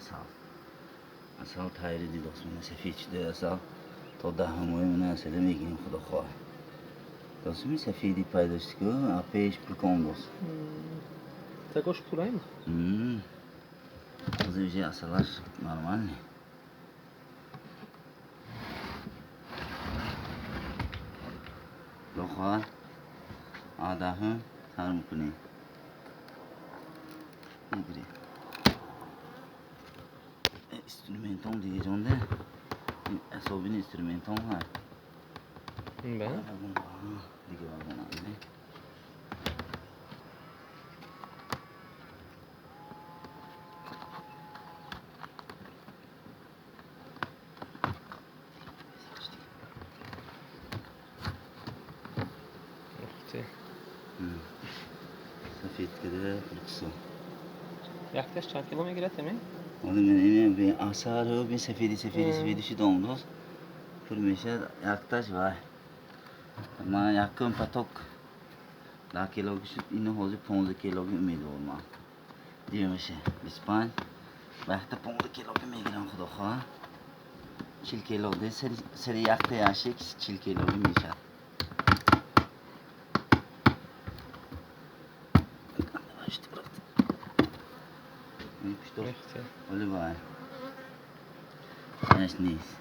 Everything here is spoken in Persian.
اصل اصل تایری دید من سفید شده اصل تا 10 ماه من اصلا میگیریم خدا خواه دستمی سفیدی پیداست که اپیش بکن دوست تکاش پولای مı? از اینجا اصلاش نرمال نه لخواه آده هم تر میکنی میگیری instrumentom دیگه جانده اصابین instrumentom ها Ben? دیگه باگون آنده İşte. سفید کده فرکسو Yaklaşık çan kilo میگیرد می؟ ولی من اینه به آثار و به سفیدی شد آمدوز پر میشه یکتاش وای من یکم پتوک 10 کیلو شد اینو حوضی 15 کیلو امیدوار من دیگه میشه 25 وقت 15 کیلو میگیرم خدا خواه 40 کیلو ده سری یکت یاشک 40 کیلو میشه İşte. ولی وای اینش نیست